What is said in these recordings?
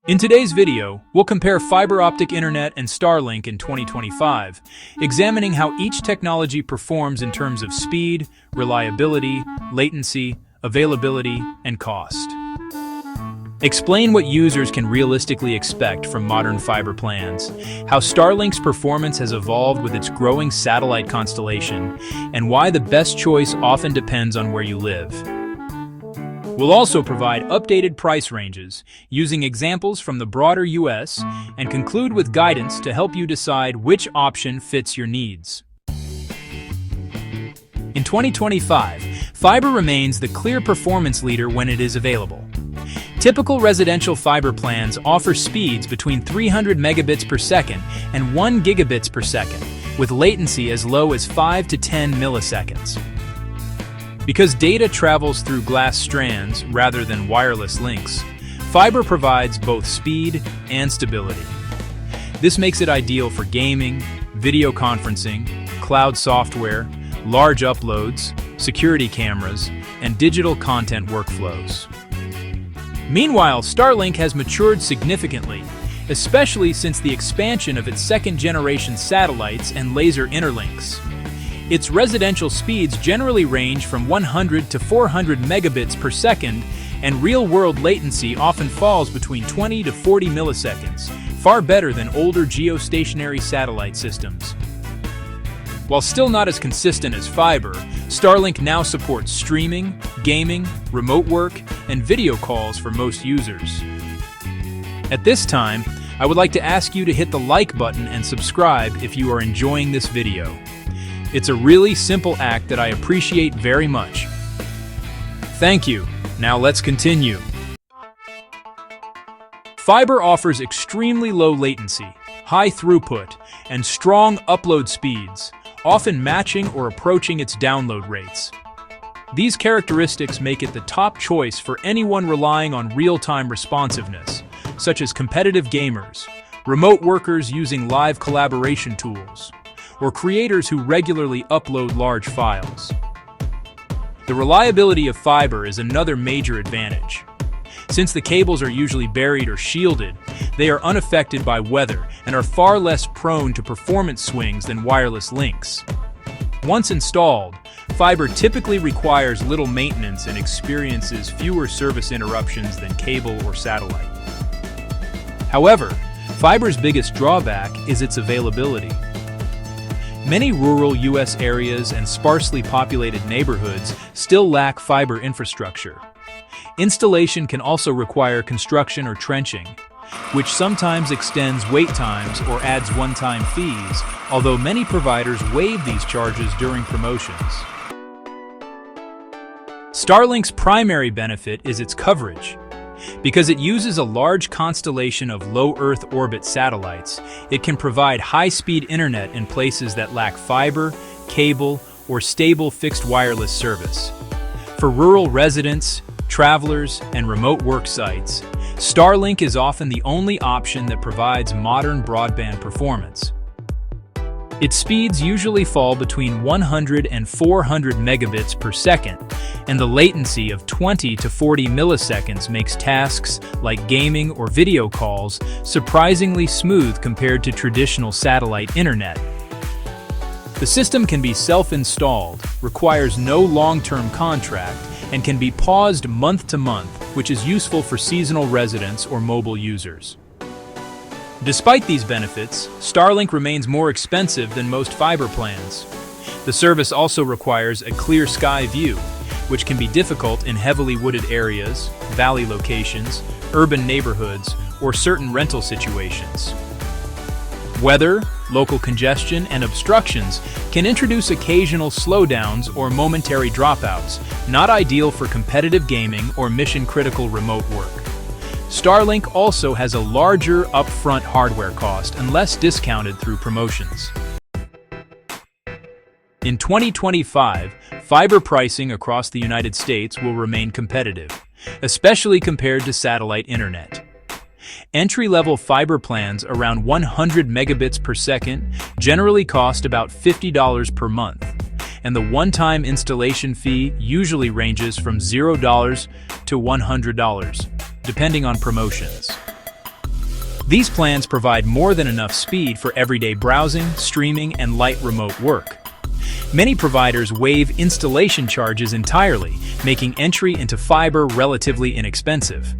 In today's video, we'll compare fiber optic internet and Starlink in 2025, examining how each technology performs in terms of speed, reliability, latency, availability, and cost. Explain what users can realistically expect from modern fiber plans, how Starlink's performance has evolved with its growing satellite constellation, and why the best choice often depends on where you live. We'll also provide updated price ranges, using examples from the broader US, and conclude with guidance to help you decide which option fits your needs. In 2025, fiber remains the clear performance leader when it is available. Typical residential fiber plans offer speeds between 300 megabits per second and 1 gigabits per second, with latency as low as 5 to 10 milliseconds. Because data travels through glass strands rather than wireless links, fiber provides both speed and stability. This makes it ideal for gaming, video conferencing, cloud software, large uploads, security cameras, and digital content workflows. Meanwhile, Starlink has matured significantly, especially since the expansion of its second-generation satellites and laser interlinks. Its residential speeds generally range from 100 to 400 megabits per second, and real-world latency often falls between 20 to 40 milliseconds, far better than older geostationary satellite systems. While still not as consistent as fiber, Starlink now supports streaming, gaming, remote work, and video calls for most users. At this time, I would like to ask you to hit the like button and subscribe if you are enjoying this video. It's a really simple act that I appreciate very much. Thank you. Now let's continue. Fiber offers extremely low latency, high throughput, and strong upload speeds, often matching or approaching its download rates. These characteristics make it the top choice for anyone relying on real-time responsiveness, such as competitive gamers, remote workers using live collaboration tools, or creators who regularly upload large files. The reliability of fiber is another major advantage. Since the cables are usually buried or shielded, they are unaffected by weather and are far less prone to performance swings than wireless links. Once installed, fiber typically requires little maintenance and experiences fewer service interruptions than cable or satellite. However, fiber's biggest drawback is its availability. Many rural U.S. areas and sparsely populated neighborhoods still lack fiber infrastructure. Installation can also require construction or trenching, which sometimes extends wait times or adds one-time fees, although many providers waive these charges during promotions. Starlink's primary benefit is its coverage. Because it uses a large constellation of low Earth orbit satellites, it can provide high-speed internet in places that lack fiber, cable, or stable fixed wireless service. For rural residents, travelers, and remote work sites, Starlink is often the only option that provides modern broadband performance. Its speeds usually fall between 100 and 400 megabits per second, and the latency of 20 to 40 milliseconds makes tasks like gaming or video calls surprisingly smooth compared to traditional satellite internet. The system can be self-installed, requires no long-term contract, and can be paused month to month, which is useful for seasonal residents or mobile users. Despite these benefits, Starlink remains more expensive than most fiber plans. The service also requires a clear sky view, which can be difficult in heavily wooded areas, valley locations, urban neighborhoods, or certain rental situations. Weather, local congestion, and obstructions can introduce occasional slowdowns or momentary dropouts, not ideal for competitive gaming or mission-critical remote work. Starlink also has a larger upfront hardware cost and less discounted through promotions. In 2025, fiber pricing across the United States will remain competitive, especially compared to satellite internet. Entry-level fiber plans around 100 megabits per second generally cost about $50 per month, and the one-time installation fee usually ranges from $0 to $100, depending on promotions. These plans provide more than enough speed for everyday browsing, streaming, and light remote work. Many providers waive installation charges entirely, making entry into fiber relatively inexpensive.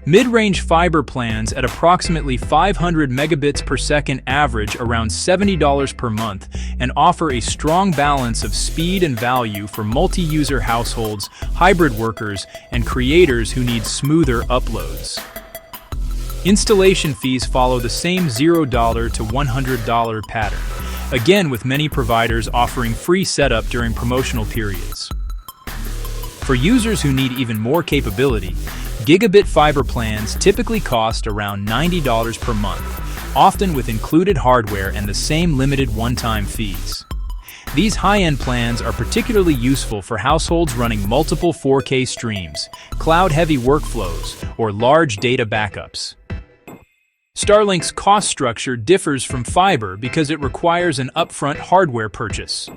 Mid-range fiber plans at approximately 500 megabits per second average around $70 per month and offer a strong balance of speed and value for multi-user households, hybrid workers, and creators who need smoother uploads. Installation fees follow the same $0 to $100 pattern, again with many providers offering free setup during promotional periods. For users who need even more capability, gigabit fiber plans typically cost around $90 per month, often with included hardware and the same limited one-time fees. These high-end plans are particularly useful for households running multiple 4K streams, cloud-heavy workflows, or large data backups. Starlink's cost structure differs from fiber because it requires an upfront hardware purchase.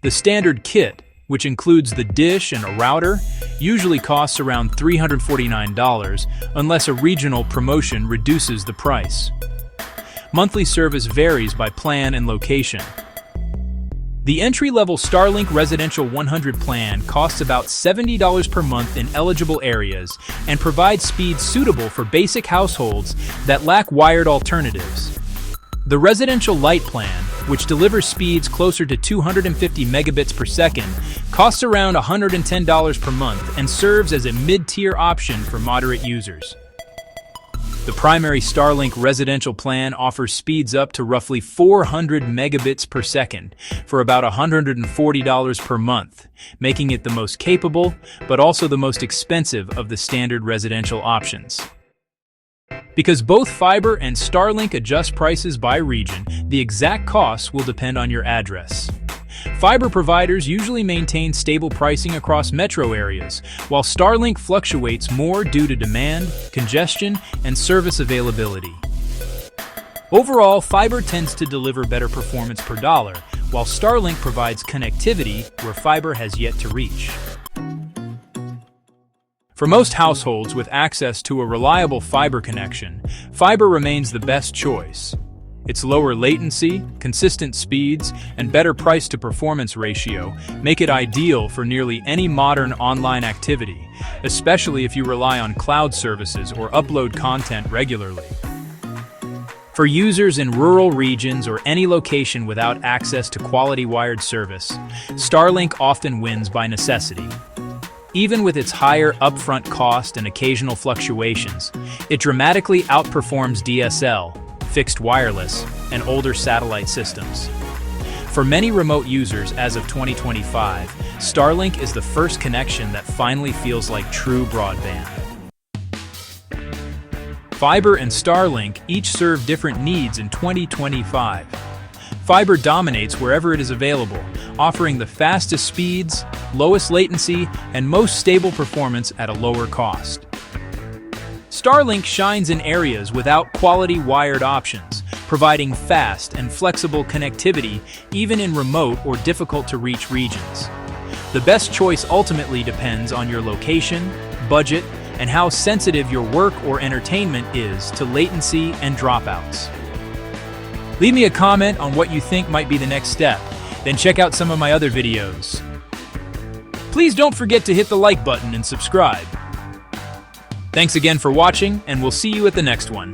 The standard kit, which includes the dish and a router, usually costs around $349 unless a regional promotion reduces the price. Monthly service varies by plan and location. The entry-level Starlink Residential 100 plan costs about $70 per month in eligible areas and provides speeds suitable for basic households that lack wired alternatives. The Residential Lite plan, which delivers speeds closer to 250 megabits per second, costs around $110 per month and serves as a mid-tier option for moderate users. The primary Starlink residential plan offers speeds up to roughly 400 megabits per second for about $140 per month, making it the most capable but also the most expensive of the standard residential options. Because both fiber and Starlink adjust prices by region, the exact costs will depend on your address. Fiber providers usually maintain stable pricing across metro areas, while Starlink fluctuates more due to demand, congestion, and service availability. Overall, fiber tends to deliver better performance per dollar, while Starlink provides connectivity where fiber has yet to reach. For most households with access to a reliable fiber connection, fiber remains the best choice. Its lower latency, consistent speeds, and better price-to-performance ratio make it ideal for nearly any modern online activity, especially if you rely on cloud services or upload content regularly. For users in rural regions or any location without access to quality wired service, Starlink often wins by necessity. Even with its higher upfront cost and occasional fluctuations, it dramatically outperforms DSL, fixed wireless, and older satellite systems. For many remote users as of 2025, Starlink is the first connection that finally feels like true broadband. Fiber and Starlink each serve different needs in 2025. Fiber dominates wherever it is available, offering the fastest speeds, lowest latency, and most stable performance at a lower cost. Starlink shines in areas without quality wired options, providing fast and flexible connectivity even in remote or difficult-to-reach regions. The best choice ultimately depends on your location, budget, and how sensitive your work or entertainment is to latency and dropouts. Leave me a comment on what you think might be the next step, then check out some of my other videos. Please don't forget to hit the like button and subscribe. Thanks again for watching, and we'll see you at the next one.